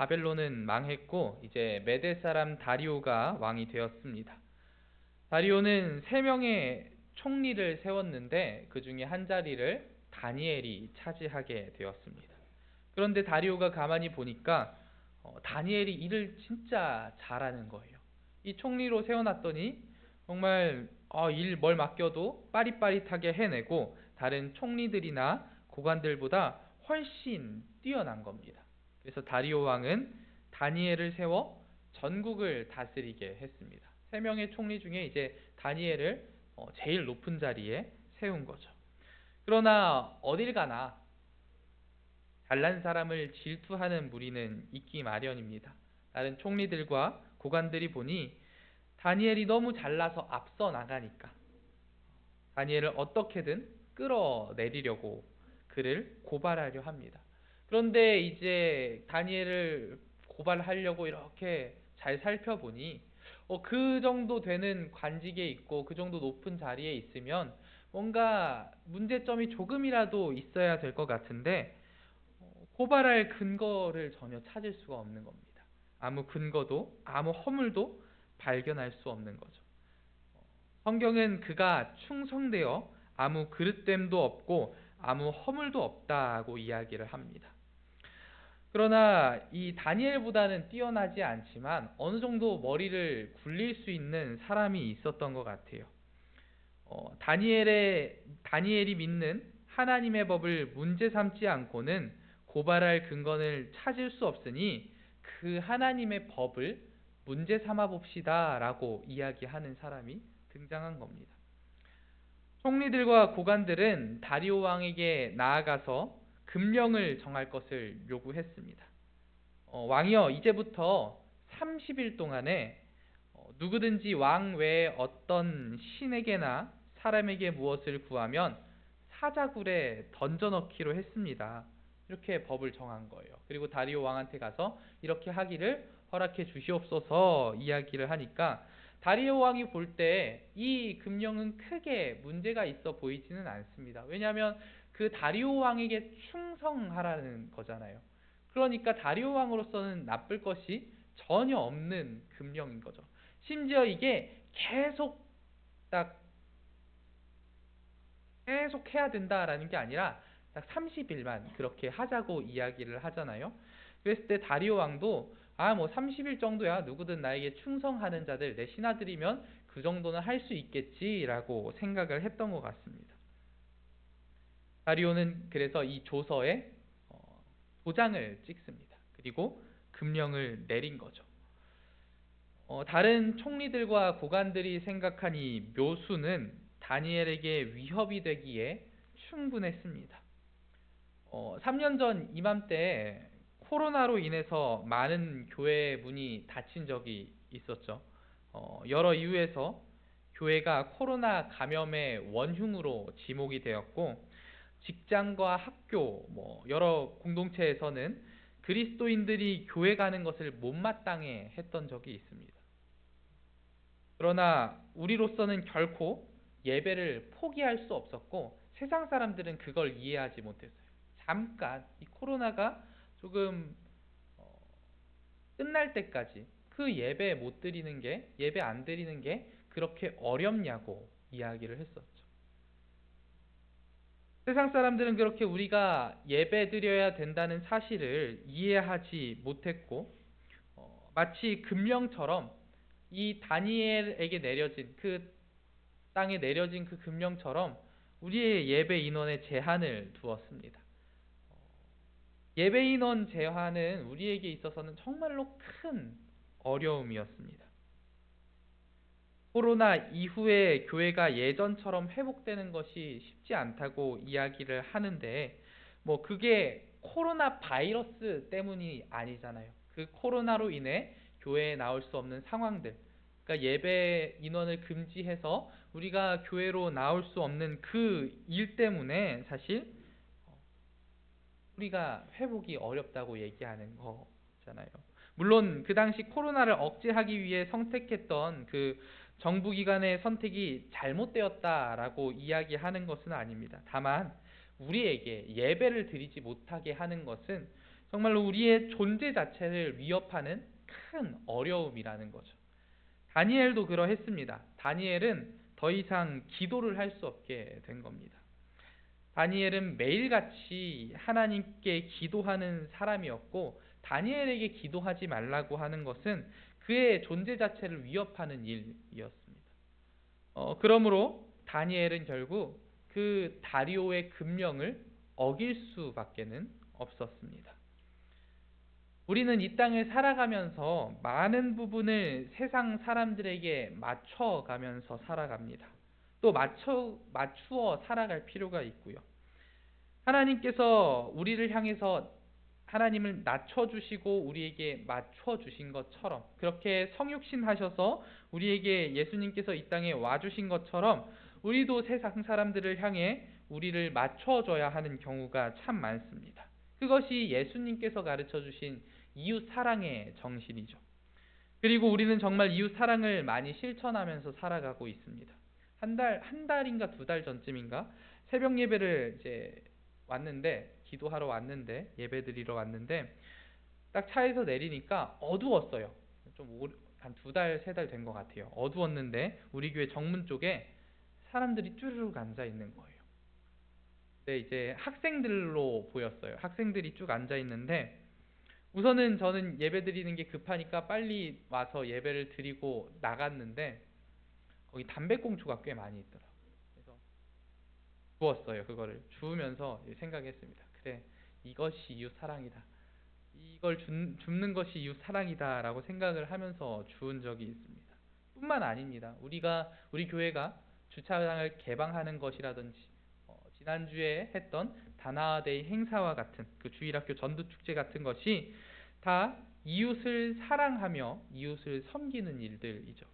바벨론은 망했고 이제 메대 사람 다리오가 왕이 되었습니다. 다리오는 세 명의 총리를 세웠는데 그 중에 한 자리를 다니엘이 차지하게 되었습니다. 그런데 다리오가 가만히 보니까 다니엘이 일을 진짜 잘하는 거예요. 이 총리로 세워놨더니 정말 일 뭘 맡겨도 빠릿빠릿하게 해내고 다른 총리들이나 고관들보다 훨씬 뛰어난 겁니다. 그래서 다리오 왕은 다니엘을 세워 전국을 다스리게 했습니다. 세 명의 총리 중에 이제 다니엘을 제일 높은 자리에 세운 거죠. 그러나 어딜 가나 잘난 사람을 질투하는 무리는 있기 마련입니다. 다른 총리들과 고관들이 보니 다니엘이 너무 잘나서 앞서 나가니까 다니엘을 어떻게든 끌어내리려고 그를 고발하려 합니다. 그런데 이제 다니엘을 고발하려고 이렇게 잘 살펴보니 그 정도 되는 관직에 있고 그 정도 높은 자리에 있으면 뭔가 문제점이 조금이라도 있어야 될 것 같은데 고발할 근거를 전혀 찾을 수가 없는 겁니다. 아무 근거도 아무 허물도 발견할 수 없는 거죠. 성경은 그가 충성되어 아무 그릇됨도 없고 아무 허물도 없다고 이야기를 합니다. 그러나 이 다니엘보다는 뛰어나지 않지만 어느 정도 머리를 굴릴 수 있는 사람이 있었던 것 같아요. 다니엘이 믿는 하나님의 법을 문제 삼지 않고는 고발할 근거를 찾을 수 없으니 그 하나님의 법을 문제 삼아 봅시다 라고 이야기하는 사람이 등장한 겁니다. 총리들과 고관들은 다리오 왕에게 나아가서 금령을 정할 것을 요구했습니다. 왕이여, 이제부터 30일 동안에 누구든지 왕 외에 어떤 신에게나 사람에게 무엇을 구하면 사자굴에 던져넣기로 했습니다. 이렇게 법을 정한 거예요. 그리고 다리오 왕한테 가서 이렇게 하기를 허락해 주시옵소서 이야기를 하니까 다리오 왕이 볼 때 이 금령은 크게 문제가 있어 보이지는 않습니다. 왜냐하면 그 다리오 왕에게 충성하라는 거잖아요. 그러니까 다리오 왕으로서는 나쁠 것이 전혀 없는 금령인 거죠. 심지어 이게 계속 해야 된다라는 게 아니라 딱 30일만 그렇게 하자고 이야기를 하잖아요. 그랬을 때 다리오 왕도 30일 정도야 누구든 나에게 충성하는 자들 내 신하들이면 그 정도는 할 수 있겠지라고 생각을 했던 것 같습니다. 다리오는 그래서 이 조서에 도장을 찍습니다. 그리고 금령을 내린 거죠. 다른 총리들과 고관들이 생각한 이 묘수는 다니엘에게 위협이 되기에 충분했습니다. 3년 전 이맘때 코로나로 인해서 많은 교회 문이 닫힌 적이 있었죠. 여러 이유에서 교회가 코로나 감염의 원흉으로 지목이 되었고 직장과 학교, 여러 공동체에서는 그리스도인들이 교회 가는 것을 못마땅해 했던 적이 있습니다. 그러나 우리로서는 결코 예배를 포기할 수 없었고 세상 사람들은 그걸 이해하지 못했어요. 잠깐 이 코로나가 조금 끝날 때까지 그 예배 못 드리는 게 예배 안 드리는 게 그렇게 어렵냐고 이야기를 했었죠. 세상 사람들은 그렇게 우리가 예배 드려야 된다는 사실을 이해하지 못했고 마치 금령처럼 이 다니엘에게 내려진 그 땅에 내려진 그 금령처럼 우리의 예배 인원에 제한을 두었습니다. 예배 인원 제한은 우리에게 있어서는 정말로 큰 어려움이었습니다. 코로나 이후에 교회가 예전처럼 회복되는 것이 쉽지 않다고 이야기를 하는데 그게 코로나 바이러스 때문이 아니잖아요. 그 코로나로 인해 교회에 나올 수 없는 상황들, 그러니까 예배 인원을 금지해서 우리가 교회로 나올 수 없는 그 일 때문에 사실 우리가 회복이 어렵다고 얘기하는 거잖아요. 물론 그 당시 코로나를 억제하기 위해 선택했던 그 정부기관의 선택이 잘못되었다라고 이야기하는 것은 아닙니다. 다만 우리에게 예배를 드리지 못하게 하는 것은 정말로 우리의 존재 자체를 위협하는 큰 어려움이라는 거죠. 다니엘도 그러했습니다. 다니엘은 더 이상 기도를 할 수 없게 된 겁니다. 다니엘은 매일같이 하나님께 기도하는 사람이었고, 다니엘에게 기도하지 말라고 하는 것은 그의 존재 자체를 위협하는 일이었습니다. 그러므로 다니엘은 결국 그 다리오의 금령을 어길 수밖에는 없었습니다. 우리는 이 땅을 살아가면서 많은 부분을 세상 사람들에게 맞춰가면서 살아갑니다. 또 맞추어 살아갈 필요가 있고요. 하나님께서 우리를 향해서 하나님을 낮춰주시고 우리에게 맞춰주신 것처럼, 그렇게 성육신 하셔서 우리에게 예수님께서 이 땅에 와주신 것처럼 우리도 세상 사람들을 향해 우리를 맞춰줘야 하는 경우가 참 많습니다. 그것이 예수님께서 가르쳐주신 이웃 사랑의 정신이죠. 그리고 우리는 정말 이웃 사랑을 많이 실천하면서 살아가고 있습니다. 한 달인가 2달 전쯤인가 새벽 예배를 이제 기도하러 왔는데, 예배 드리러 왔는데, 딱 차에서 내리니까 어두웠어요. 한 2달, 3달 된 것 같아요. 어두웠는데 우리 교회 정문 쪽에 사람들이 쭈르륵 앉아 있는 거예요. 근데 이제 학생들로 보였어요. 학생들이 쭉 앉아 있는데, 우선은 저는 예배 드리는 게 급하니까 빨리 와서 예배를 드리고 나갔는데, 거기 담배꽁초가 꽤 많이 있더라고요. 그래서 주웠어요. 그거를 주우면서 생각했습니다. 그래, 이것이 이웃 사랑이다. 이걸 줍는 것이 이웃 사랑이다라고 생각을 하면서 주운 적이 있습니다. 뿐만 아닙니다. 우리 교회가 주차장을 개방하는 것이라든지, 지난주에 했던 다나와데이 행사와 같은 그 주일학교 전도축제 같은 것이 다 이웃을 사랑하며 이웃을 섬기는 일들이죠.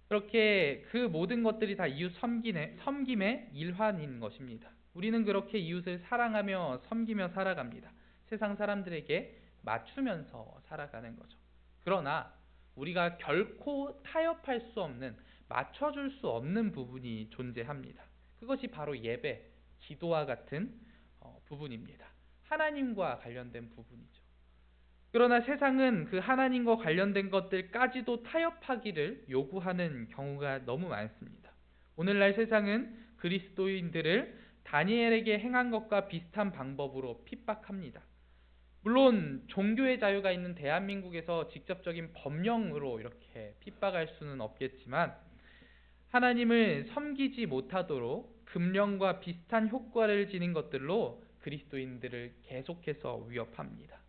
그렇게 그 모든 것들이 다 이웃 섬김의 일환인 것입니다. 우리는 그렇게 이웃을 사랑하며 섬기며 살아갑니다. 세상 사람들에게 맞추면서 살아가는 거죠. 그러나 우리가 결코 타협할 수 없는, 맞춰줄 수 없는 부분이 존재합니다. 그것이 바로 예배, 기도와 같은 부분입니다. 하나님과 관련된 부분이죠. 그러나 세상은 그 하나님과 관련된 것들까지도 타협하기를 요구하는 경우가 너무 많습니다. 오늘날 세상은 그리스도인들을 다니엘에게 행한 것과 비슷한 방법으로 핍박합니다. 물론 종교의 자유가 있는 대한민국에서 직접적인 법령으로 이렇게 핍박할 수는 없겠지만, 하나님을 섬기지 못하도록 금령과 비슷한 효과를 지닌 것들로 그리스도인들을 계속해서 위협합니다.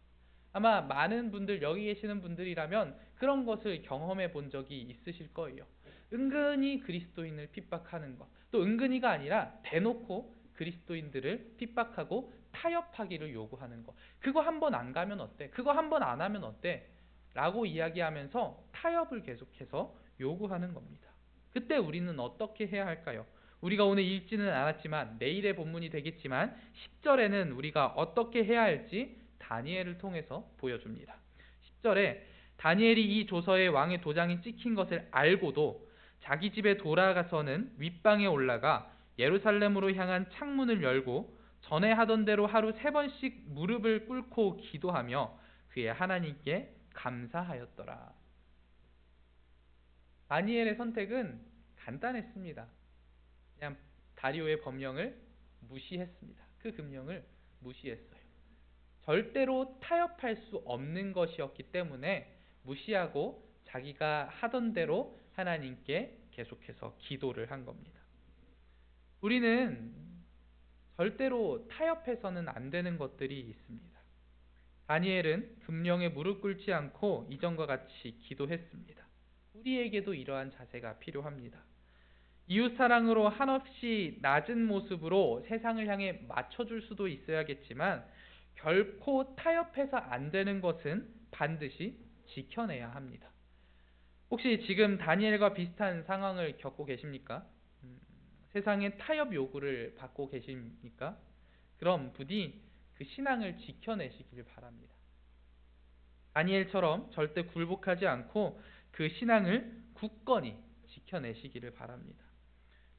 아마 많은 분들, 여기 계시는 분들이라면 그런 것을 경험해 본 적이 있으실 거예요. 은근히 그리스도인을 핍박하는 것, 또 은근히가 아니라 대놓고 그리스도인들을 핍박하고 타협하기를 요구하는 것. 그거 한번 안 가면 어때? 그거 한번 안 하면 어때? 라고 이야기하면서 타협을 계속해서 요구하는 겁니다. 그때 우리는 어떻게 해야 할까요? 우리가 오늘 읽지는 않았지만 내일의 본문이 되겠지만 10절에는 우리가 어떻게 해야 할지 다니엘을 통해서 보여줍니다. 10절에 다니엘이 이 조서에 왕의 도장이 찍힌 것을 알고도 자기 집에 돌아가서는 윗방에 올라가 예루살렘으로 향한 창문을 열고 전에 하던 대로 하루 3번씩 무릎을 꿇고 기도하며 그의 하나님께 감사하였더라. 다니엘의 선택은 간단했습니다. 그냥 다리오의 법령을 무시했습니다. 그 금령을 무시했어요. 절대로 타협할 수 없는 것이었기 때문에 무시하고 자기가 하던 대로 하나님께 계속해서 기도를 한 겁니다. 우리는 절대로 타협해서는 안 되는 것들이 있습니다. 다니엘은 금령에 무릎 꿇지 않고 이전과 같이 기도했습니다. 우리에게도 이러한 자세가 필요합니다. 이웃 사랑으로 한없이 낮은 모습으로 세상을 향해 맞춰줄 수도 있어야겠지만, 결코 타협해서 안 되는 것은 반드시 지켜내야 합니다. 혹시 지금 다니엘과 비슷한 상황을 겪고 계십니까? 세상의 타협 요구를 받고 계십니까? 그럼 부디 그 신앙을 지켜내시길 바랍니다. 다니엘처럼 절대 굴복하지 않고 그 신앙을 굳건히 지켜내시기를 바랍니다.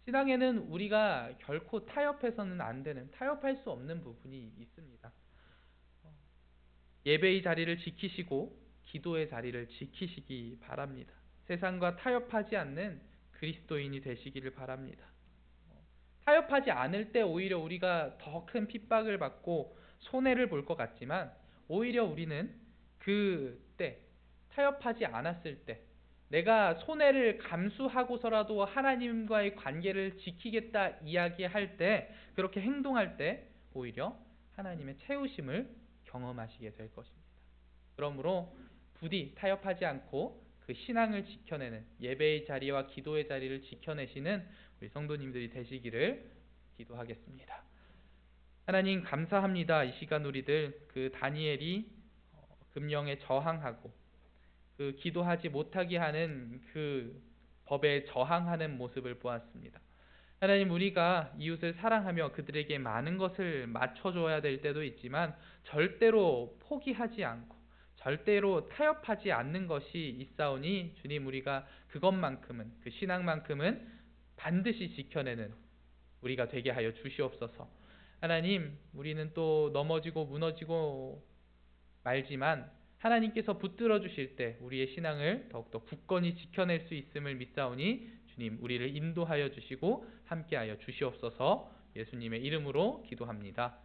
신앙에는 우리가 결코 타협해서는 안 되는, 타협할 수 없는 부분이 있습니다. 예배의 자리를 지키시고 기도의 자리를 지키시기 바랍니다. 세상과 타협하지 않는 그리스도인이 되시기를 바랍니다. 타협하지 않을 때 오히려 우리가 더 큰 핍박을 받고 손해를 볼 것 같지만, 오히려 우리는 그때 타협하지 않았을 때 내가 손해를 감수하고서라도 하나님과의 관계를 지키겠다 이야기할 때, 그렇게 행동할 때 오히려 하나님의 채우심을 경험하시게 될 것입니다. 그러므로 부디 타협하지 않고 그 신앙을 지켜내는, 예배의 자리와 기도의 자리를 지켜내시는 우리 성도님들이 되시기를 기도하겠습니다. 하나님 감사합니다. 이 시간 우리들 그 다니엘이 금령에 저항하고 그 기도하지 못하게 하는 그 법에 저항하는 모습을 보았습니다. 하나님, 우리가 이웃을 사랑하며 그들에게 많은 것을 맞춰줘야 될 때도 있지만 절대로 포기하지 않고 절대로 타협하지 않는 것이 있사오니, 주님, 우리가 그것만큼은, 그 신앙만큼은 반드시 지켜내는 우리가 되게 하여 주시옵소서. 하나님, 우리는 또 넘어지고 무너지고 말지만 하나님께서 붙들어 주실 때 우리의 신앙을 더욱더 굳건히 지켜낼 수 있음을 믿사오니, 주님, 우리를 인도하여 주시고 함께하여 주시옵소서. 예수님의 이름으로 기도합니다.